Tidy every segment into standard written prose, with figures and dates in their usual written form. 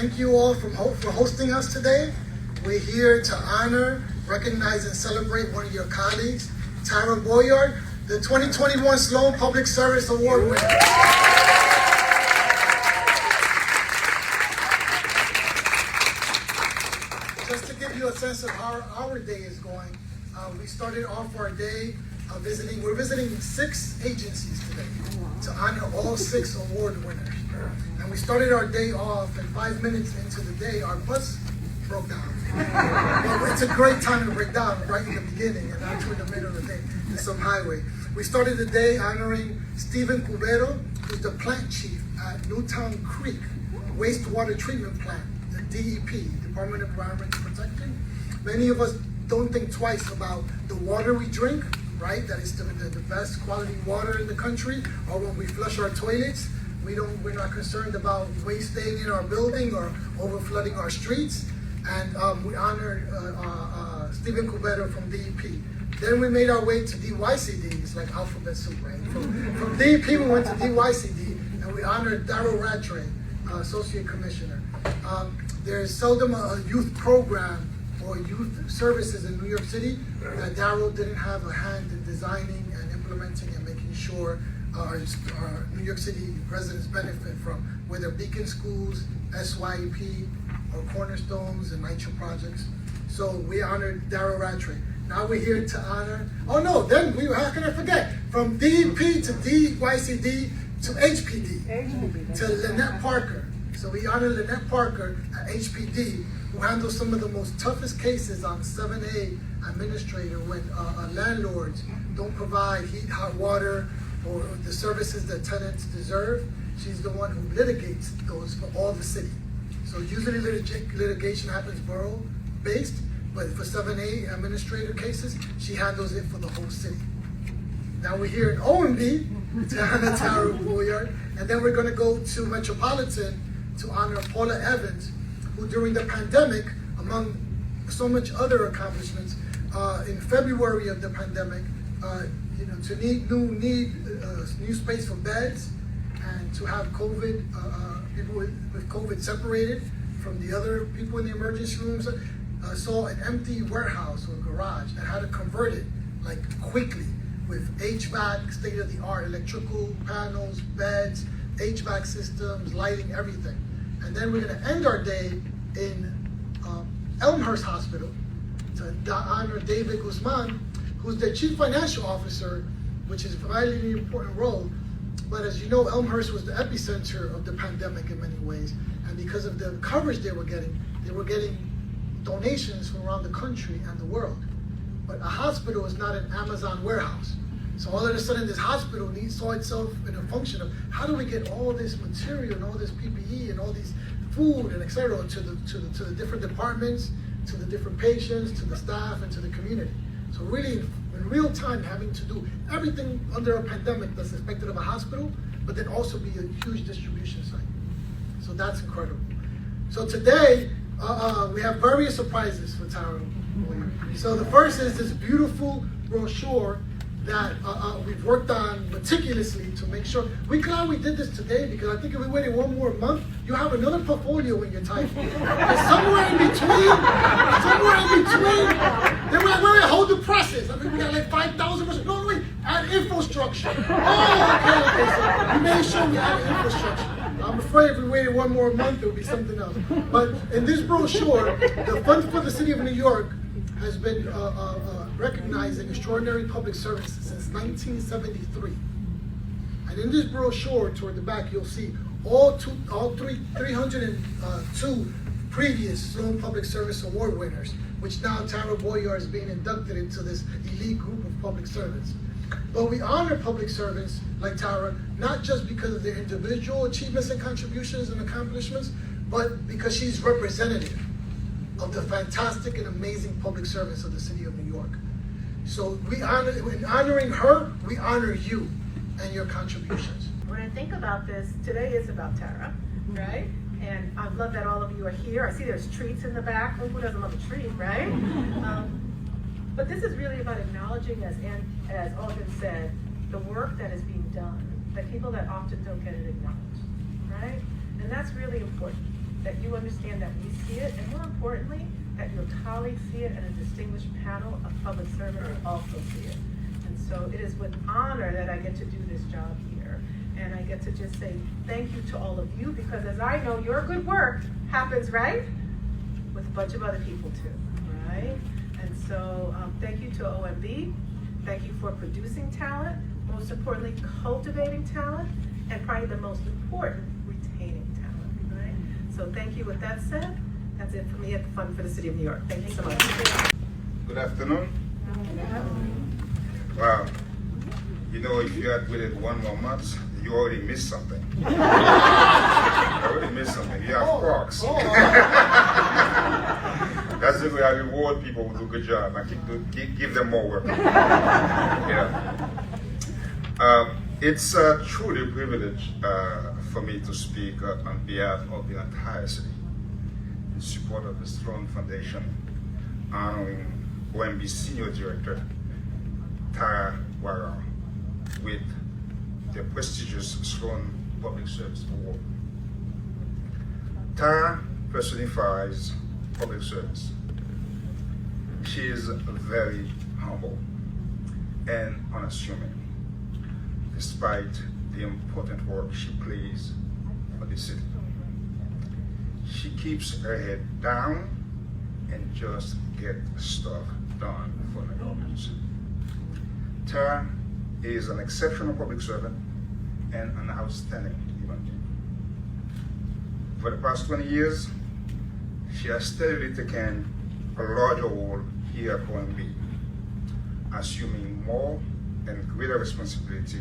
Thank you all for hosting us today. We're here to honor, recognize, and celebrate one of your colleagues, Tara Boirard, the 2021 Sloan Public Service Award winner. Just to give you a sense of how our day is going, we started off our day we're visiting 6 agencies today to honor all 6 award winners. And we started our day off, and 5 minutes into the day, our bus broke down. Well, it's a great time to break down right in the beginning and not in the middle of the day in some highway. We started the day honoring Stephen Cubero, who's the plant chief at Newtown Creek Wastewater Treatment Plant, the DEP, Department of Environmental Protection. Many of us don't think twice about the water we drink, right? That is the best quality water in the country, or when we flush our toilets. We're not concerned about waste staying in our building or overflooding our streets. And we honored Stephen Cubero from DEP. Then we made our way to DYCD. It's like alphabet soup, right? From DEP we went to DYCD, and we honored Darryl Rattray, Associate Commissioner. There's seldom a youth program or youth services in New York City that Darryl didn't have a hand in designing and implementing and making sure our New York City residents benefit from, whether Beacon Schools, SYEP, or Cornerstones and Nitro projects. So we honored Darryl Rattray. Now we're here to honor, how can I forget? From DEP to DYCD to HPD, to Lynette Parker. So we honor Lynette Parker at HPD, who handles some of the most toughest cases on 7A administrator when landlords don't provide heat, hot water, or the services that tenants deserve. She's the one who litigates those for all the city. So usually litigation happens borough-based, but for 7A administrator cases, she handles it for the whole city. Now we're here in OMB to honor Tara Boirard, and then we're gonna go to Metropolitan to honor Paula Evans, who during the pandemic, among so much other accomplishments, in February of the pandemic, to need new space for beds, and to have COVID, people with COVID separated from the other people in the emergency rooms, saw an empty warehouse or garage and had to convert it like quickly with HVAC, state-of-the-art electrical panels, beds, HVAC systems, lighting, everything. And then we're gonna end our day in Elmhurst Hospital to honor David Guzman, who's the Chief Financial Officer, which is providing an important role. But as you know, Elmhurst was the epicenter of the pandemic in many ways. And because of the coverage they were getting donations from around the country and the world. But a hospital is not an Amazon warehouse. So all of a sudden this hospital saw itself in a function of how do we get all this material and all this PPE and all these food and et cetera to the different departments, to the different patients, to the staff, and to the community. So really, in real time, having to do everything under a pandemic that's expected of a hospital, but then also be a huge distribution site. So that's incredible. So today, we have various surprises for Tara. So the first is this beautiful brochure that we've worked on meticulously to make sure. We're glad we did this today, because I think if we waited one more month, you have another portfolio in your title. Somewhere in between, they were like, wait, hold the presses. I mean, we got like 5,000 presses. No, wait, add infrastructure. Okay, so we made sure we added infrastructure. I'm afraid if we waited one more month, it would be something else. But in this brochure, the Fund for the City of New York has been recognizing extraordinary public service since 1973. And in this brochure, toward the back, you'll see all 302 previous Sloan Public Service Award winners, which now Tara Boirard is being inducted into this elite group of public servants. But we honor public servants like Tara, not just because of their individual achievements and contributions and accomplishments, but because she's representative of the fantastic and amazing public servants of the city of New York. So in honoring her, we honor you and your contributions. When I think about this, today is about Tara, right? And I love that all of you are here. I see there's treats in the back. Who doesn't love a treat, right? But this is really about acknowledging, as Aldrin said, the work that is being done, the people that often don't get it acknowledged, right? And that's really important. that you understand that we see it, and more importantly, that your colleagues see it and a distinguished panel of public servants also see it. And so it is with honor that I get to do this job here. And I get to just say thank you to all of you, because as I know, your good work happens, right, with a bunch of other people too, right? And so thank you to OMB. Thank you for producing talent, most importantly, cultivating talent, and probably the most important, retaining talent, right? So thank you. With that said, that's it for me at the Fund for the City of New York. Thank you so much. Good afternoon. Wow. You know, if you had waited 1 more month, you already missed something. You already missed something. You have Crocs. That's the way I reward people who do a good job. I give them more work. Yeah. It's truly a privilege for me to speak on behalf of the entire city in support of the Sloan Foundation, honoring OMB Senior Director Tara Boirard with the prestigious Sloan Public Service Award. Tara personifies public service. She is very humble and unassuming, despite the important work she plays for the city. She keeps her head down and just gets stuff done for New Yorkers. Tara is an exceptional public servant and an outstanding human being. For the past 20 years, she has steadily taken a larger role here at OMB, assuming more and greater responsibility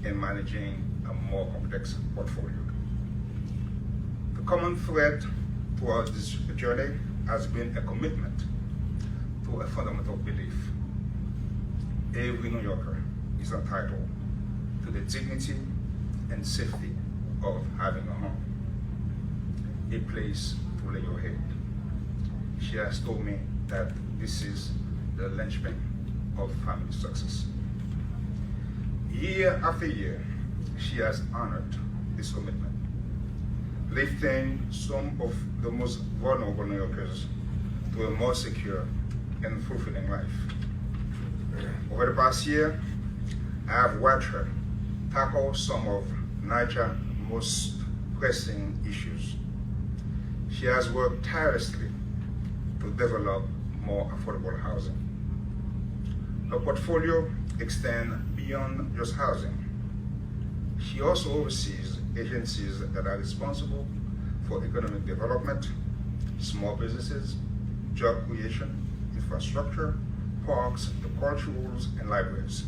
in managing a more complex portfolio. The common thread throughout this journey has been a commitment to a fundamental belief. Every New Yorker is entitled to the dignity and safety of having a home, a place to lay your head. She has told me that this is the linchpin of family success. Year after year, she has honored this commitment, lifting some of the most vulnerable New Yorkers to a more secure and fulfilling life. Over the past year, I have watched her tackle some of Nigeria's most pressing issues. She has worked tirelessly to develop more affordable housing. Her portfolio extends beyond just housing. She also oversees agencies that are responsible for economic development, small businesses, job creation, infrastructure, parks, the culturals, and libraries.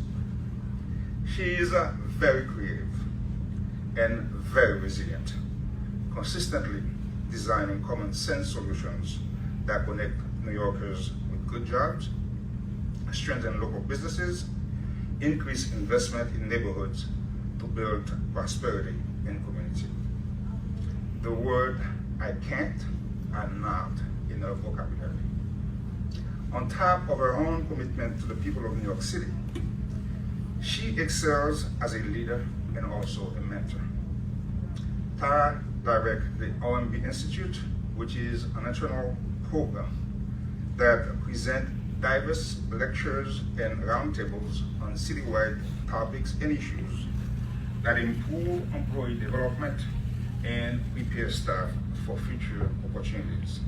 She is very creative and very resilient, consistently designing common sense solutions that connect New Yorkers with good jobs, strengthen local businesses, increase investment in neighborhoods to build prosperity in community. The word "I can't" are not in her vocabulary. On top of her own commitment to the people of New York City, she excels as a leader and also a mentor. Tara directs the OMB Institute, which is an internal program that presents diverse lectures and roundtables on citywide topics and issues that improve employee development and prepare staff for future opportunities.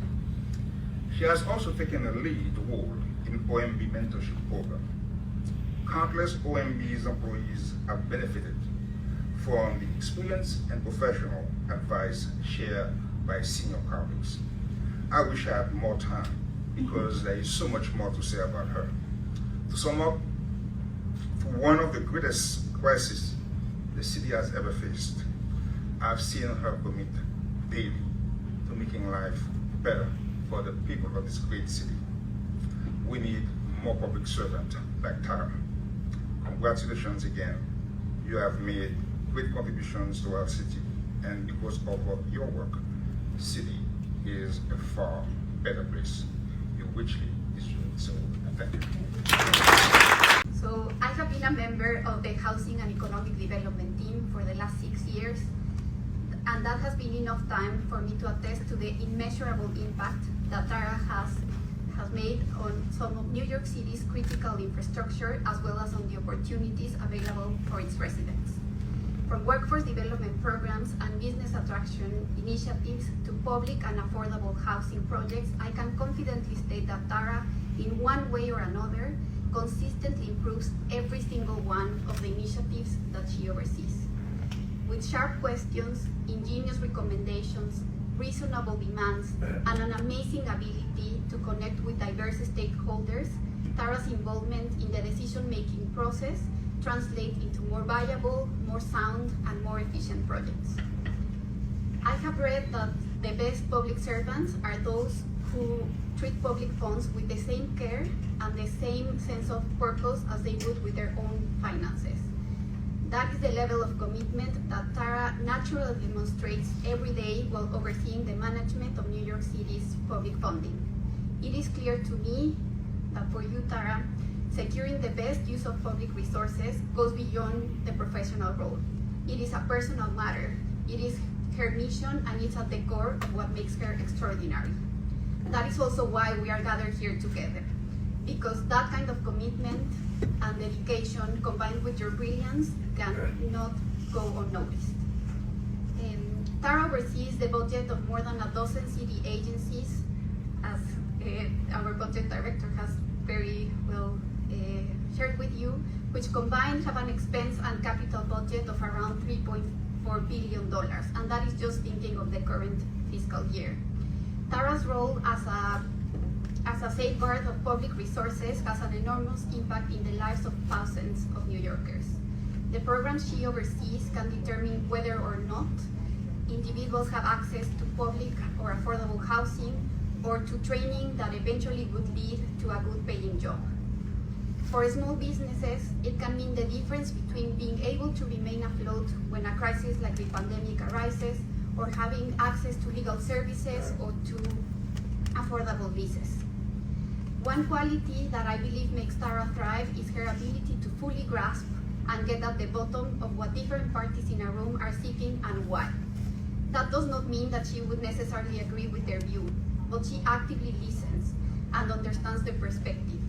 She has also taken a lead role in OMB mentorship program. Countless OMB's employees have benefited from the experience and professional advice shared by senior colleagues. I wish I had more time because there is so much more to say about her. To sum up, for one of the greatest crises the city has ever faced, I've seen her commit daily to making life better for the people of this great city. We need more public servants like Tara. Congratulations again. You have made great contributions to our city, and because of your work, the city is a far better place. You richly deserve so. Thank you. So I have been a member of the Housing and Economic Development team for the last 6 years. and that has been enough time for me to attest to the immeasurable impact that Tara has made on some of New York City's critical infrastructure, as well as on the opportunities available for its residents. From workforce development programs and business attraction initiatives to public and affordable housing projects, I can confidently state that Tara, in one way or another, consistently improves every single one of the initiatives that she oversees. With sharp questions, ingenious recommendations, reasonable demands, and an amazing ability to connect with diverse stakeholders, Tara's involvement in the decision-making process translates into more viable, more sound, and more efficient projects. I have read that the best public servants are those who treat public funds with the same care and the same sense of purpose as they would with their own finances. That is the level of commitment that Tara naturally demonstrates every day while overseeing the management of New York City's public funding. It is clear to me that for you, Tara, securing the best use of public resources goes beyond the professional role. It is a personal matter. It is her mission, and it's at the core of what makes her extraordinary. That is also why we are gathered here together, because that kind of commitment and dedication combined with your brilliance cannot go unnoticed. Tara oversees the budget of more than a dozen city agencies, as our budget director has very well shared with you, which combined have an expense and capital budget of around $3.4 billion, and that is just thinking of the current fiscal year. Tara's role as a safeguard of public resources has an enormous impact in the lives of thousands of New Yorkers. The programs she oversees can determine whether or not individuals have access to public or affordable housing, or to training that eventually would lead to a good paying job. For small businesses, it can mean the difference between being able to remain afloat when a crisis like the pandemic arises, or having access to legal services or to affordable leases. One quality that I believe makes Tara thrive is her ability to fully grasp and get at the bottom of what different parties in a room are seeking and why. That does not mean that she would necessarily agree with their view, but she actively listens and understands the perspective.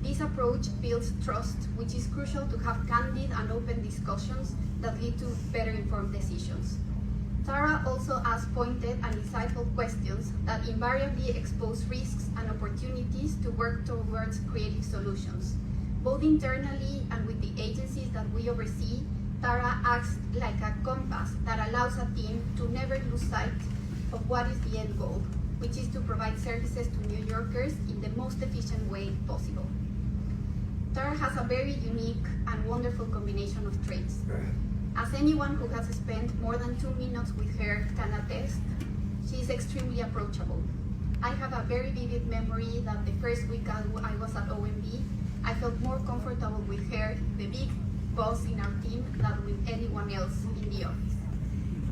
This approach builds trust, which is crucial to have candid and open discussions that lead to better informed decisions. Tara also asks pointed and insightful questions that invariably expose risks and opportunities to work towards creative solutions. Both internally and with the agencies that we oversee, Tara acts like a compass that allows a team to never lose sight of what is the end goal, which is to provide services to New Yorkers in the most efficient way possible. Tara has a very unique and wonderful combination of traits. As anyone who has spent more than 2 minutes with her can attest, she is extremely approachable. I have a very vivid memory that the first week I was at OMB, I felt more comfortable with her, the big boss in our team, than with anyone else in the office.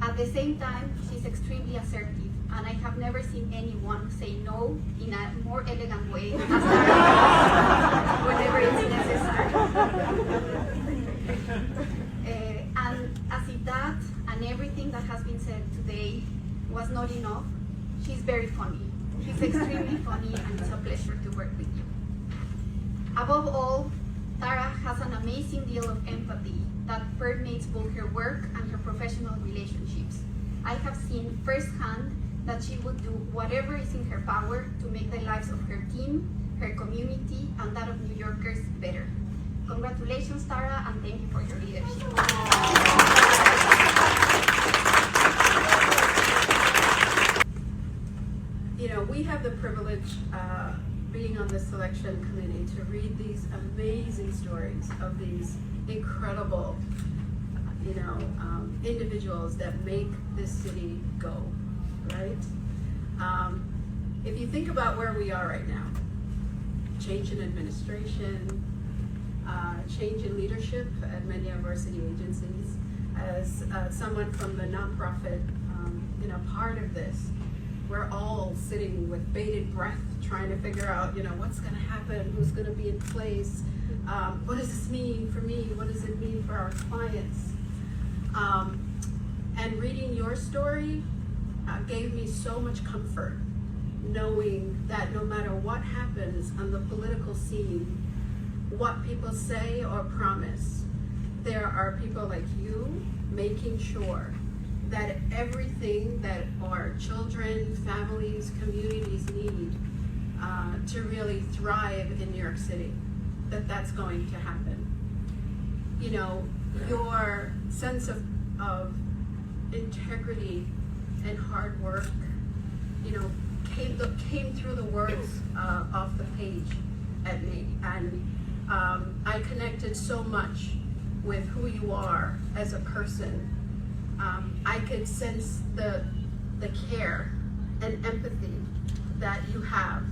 At the same time, she's extremely assertive, and I have never seen anyone say no in a more elegant way whenever it's necessary. And as if that and everything that has been said today was not enough, she's very funny. She's extremely funny, and it's a pleasure to work with you. Above all, Tara has an amazing deal of empathy that permeates both her work and her professional relationships. I have seen firsthand that she would do whatever is in her power to make the lives of her team, her community, and that of New Yorkers better. Congratulations, Tara, and thank you for your leadership. You know, we have the privilege, being on the selection committee, to read these amazing stories of these incredible, individuals that make this city go, right? If you think about where we are right now, change in administration, change in leadership at many of our city agencies, as someone from the nonprofit, part of this, we're all sitting with bated breath trying to figure out, what's going to happen, who's going to be in place, what does this mean for me, what does it mean for our clients? And reading your your story gave me so much comfort, knowing that no matter what happens on the political scene, what people say or promise, there are people like you making sure that everything that our children, families, communities need to really thrive in New York City, that's going to happen. You know, your sense of integrity and hard work, you know, came through the words off the page at me, and I connected so much with who you are as a person. I could sense the care and empathy that you have,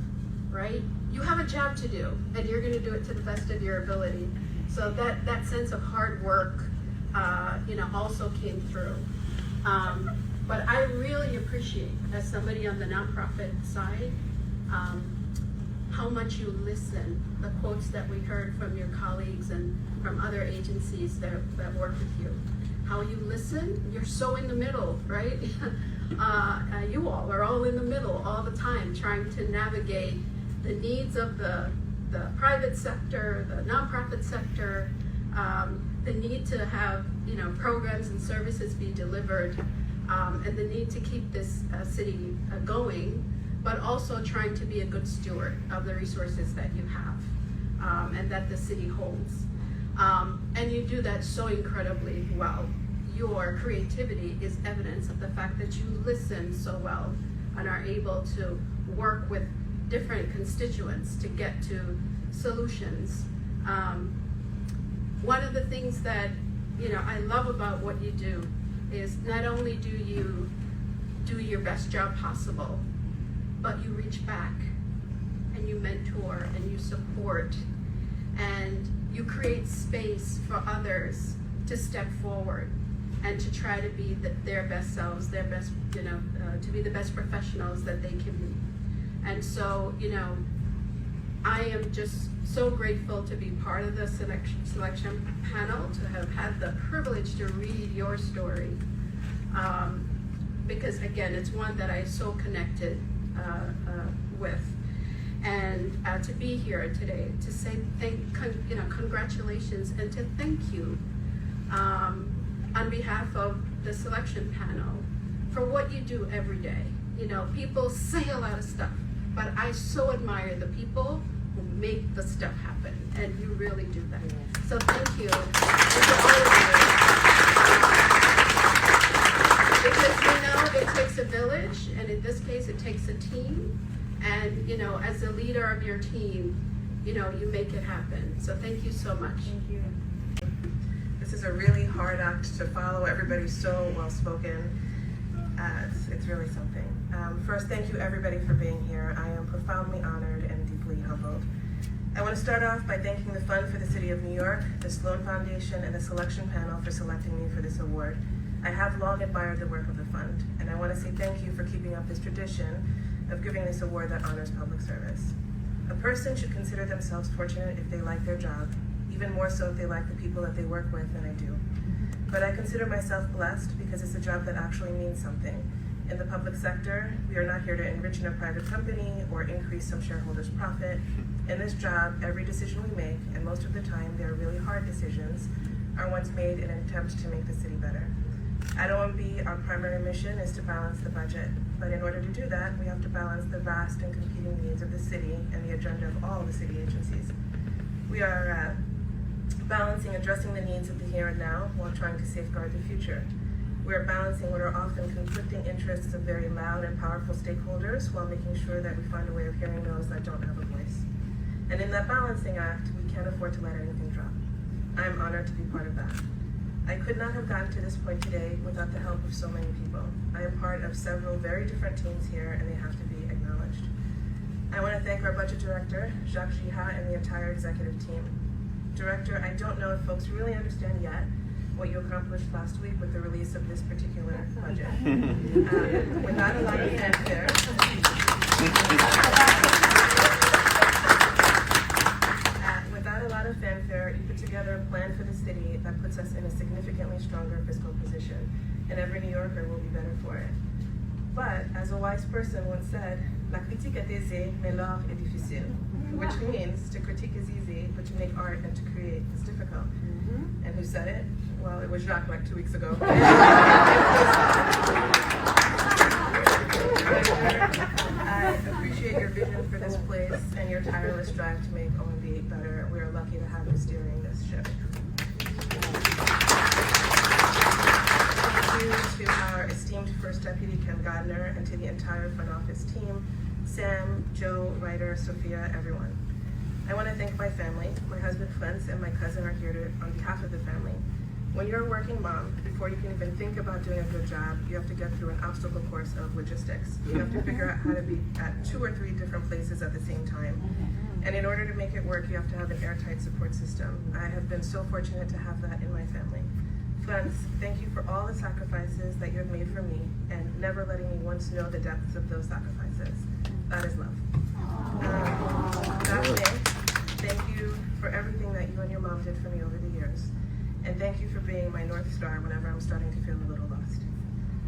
right? You have a job to do, and you're going to do it to the best of your ability. So that sense of hard work, you know, also came through. But I really appreciate, as somebody on the nonprofit side, how much you listen. The quotes that we heard from your colleagues and from other agencies that work with you. How you listen, you're so in the middle, right? You all are all in the middle all the time, trying to navigate the needs of the private sector, the nonprofit sector, the need to have, you know, programs and services be delivered, and the need to keep this city going, but also trying to be a good steward of the resources that you have and that the city holds. And you do that so incredibly well. Your creativity is evidence of the fact that you listen so well and are able to work with different constituents to get to solutions. One of the things that, you know, I love about what you do is not only do you do your best job possible, but you reach back and you mentor and you support and you create space for others to step forward and to try to be their best selves, their best, you know, to be the best professionals that they can be. And so, you know, I am just so grateful to be part of the selection panel, to have had the privilege to read your story. Because again, it's one that I so connected with. And to be here today, to say congratulations and to thank you on behalf of the selection panel for what you do every day. You know, people say a lot of stuff, but I so admire the people who make the stuff happen, and you really do that. So thank you. And to all of you. Because we know it takes a village, and in this case it takes a team, and you know, as a leader of your team, you know, you make it happen. So thank you so much. Thank you. This is a really hard act to follow. Everybody's so well spoken. It's really something. First, thank you everybody for being here. I am profoundly honored and deeply humbled. I want to start off by thanking the Fund for the City of New York, the Sloan Foundation, and the selection panel for selecting me for this award. I have long admired the work of the Fund, and I want to say thank you for keeping up this tradition of giving this award that honors public service. A person should consider themselves fortunate if they like their job, even more so if they like the people that they work with than I do. But I consider myself blessed because it's a job that actually means something. In the public sector, we are not here to enrich in a private company or increase some shareholder's profit. In this job, every decision we make, and most of the time they are really hard decisions, are ones made in an attempt to make the city better. At OMB, our primary mission is to balance the budget, but in order to do that, we have to balance the vast and competing needs of the city and the agenda of all the city agencies. We are balancing addressing the needs of the here and now while trying to safeguard the future. We are balancing what are often conflicting interests of very loud and powerful stakeholders while making sure that we find a way of hearing those that don't have a voice. And in that balancing act, we can't afford to let anything drop. I am honored to be part of that. I could not have gotten to this point today without the help of so many people. I am part of several very different teams here, and they have to be acknowledged. I want to thank our budget director, JIHA, and the entire executive team. Director, I don't know if folks really understand yet what you accomplished last week with the release of this particular budget. Without a lot of fanfare, you put together a plan for the city that puts us in a significantly stronger fiscal position. and every New Yorker will be better for it. But, as a wise person once said, la critique est aisée, mais l'art est difficile, which means to critique is easy, but to make art and to create is difficult. And who said it? Well, it was Jacques like 2 weeks ago. I appreciate your vision for this place and your tireless drive to make OMB better. We are lucky to have you steering this ship. Thank you to our esteemed First Deputy Ken Gardner and to the entire front office team, Sam, Joe, Ryder, Sophia, everyone. I want to thank my family. My husband Flens and my cousin are here on behalf of the family. When you're a working mom, before you can even think about doing a good job, you have to get through an obstacle course of logistics. You have to figure out how to be at 2 or 3 different places at the same time. And in order to make it work, you have to have an airtight support system. I have been so fortunate to have that in my family. Flens, thank you for all the sacrifices that you have made for me and never letting me once know the depths of those sacrifices. That is love. Thank you for everything that you and your mom did for me over the years. And thank you for being my North Star whenever I'm starting to feel a little lost.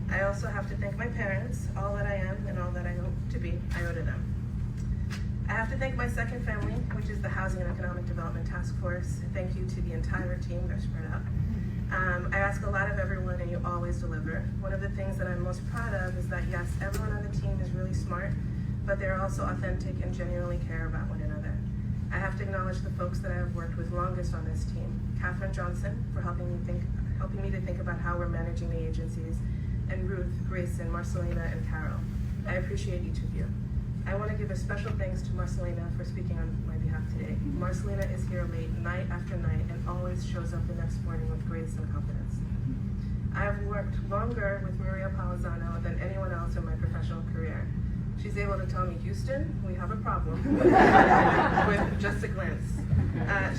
I also have to thank my parents. All that I am and all that I hope to be, I owe to them. I have to thank my second family, which is the Housing and Economic Development Task Force. Thank you to the entire team, they're spread out. I ask a lot of everyone and you always deliver. One of the things that I'm most proud of is that yes, everyone on the team is really smart, but they're also authentic and genuinely care about one another. I have to acknowledge the folks that I have worked with longest on this team. Katherine Johnson for helping me to think about how we're managing the agencies, and Ruth, Grayson, Marcelina, and Carol. I appreciate each of you. I want to give a special thanks to Marcelina for speaking on my behalf today. Marcelina is here late, night after night, and always shows up the next morning with grace and confidence. I have worked longer with Maria Palazzano than anyone else in my professional career. She's able to tell me, Houston, we have a problem, with just a glance.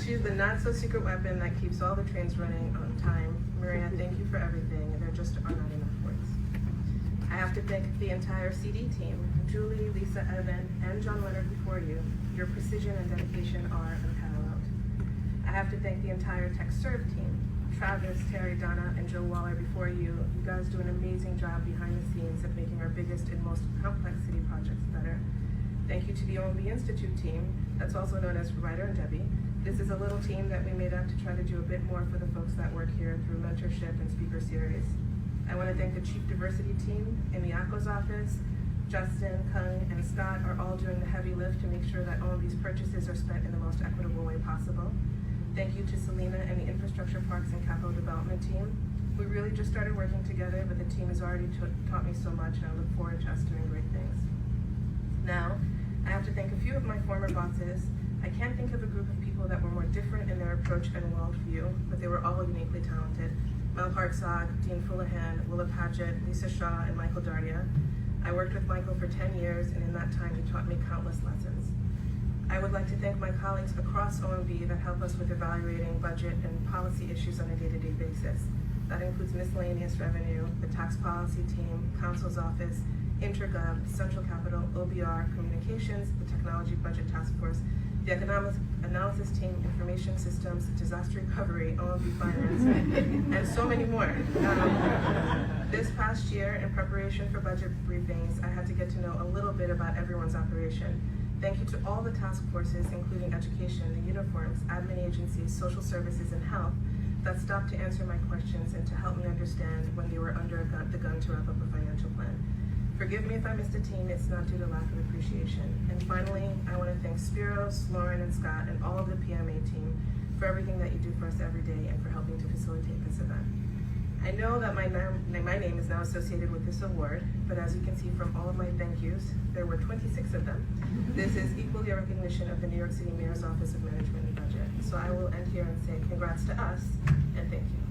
She's the not-so-secret weapon that keeps all the trains running on time. Maria, thank you for everything, and there just are not enough words. I have to thank the entire CD team, Julie, Lisa, Evan, and John Leonard before you. Your precision and dedication are unparalleled. I have to thank the entire TechServe team, Travis, Terry, Donna, and Joe Waller before you. You guys do an amazing job behind the scenes of making our biggest and most complex city projects better. Thank you to the OMB Institute team, that's also known as Ryder and Debbie. This is a little team that we made up to try to do a bit more for the folks that work here through mentorship and speaker series. I want to thank the Chief Diversity team in the ACO's office. Justin, Kung, and Scott are all doing the heavy lift to make sure that OMB's purchases are spent in the most equitable way possible. Thank you to Selena and the Infrastructure Parks and Capital Development team. We really just started working together, but the team has already taught me so much, and I look forward to us doing great things. Now, I have to thank a few of my former bosses. I can't think of a group of people that were more different in their approach and worldview, but they were all uniquely talented. Mel Hartzog, Dean Fullahan, Willa Padgett, Lisa Shaw, and Michael Dardia. I worked with Michael for 10 years, and in that time, he taught me countless lessons. I would like to thank my colleagues across OMB that help us with evaluating budget and policy issues on a day-to-day basis. That includes miscellaneous revenue, the tax policy team, Council's office, Intergov, Central Capital, OBR, Communications, the Technology Budget Task Force, the Economic Analysis Team, Information Systems, Disaster Recovery, OMB Finance, and so many more. This past year, in preparation for budget briefings, I had to get to know a little bit about everyone's operation. Thank you to all the task forces, including education, the uniforms, admin agencies, social services, and health, that stopped to answer my questions and to help me understand when they were under the gun to wrap up a financial plan. Forgive me if I missed a team, it's not due to lack of appreciation. And finally, I want to thank Spiro, Sloan, and Scott, and all of the PMA team for everything that you do for us every day and for helping to facilitate this event. I know that my name is now associated with this award, but as you can see from all of my thank yous, there were 26 of them. This is equally a recognition of the New York City Mayor's Office of Management and Budget. So I will end here and say congrats to us, and thank you.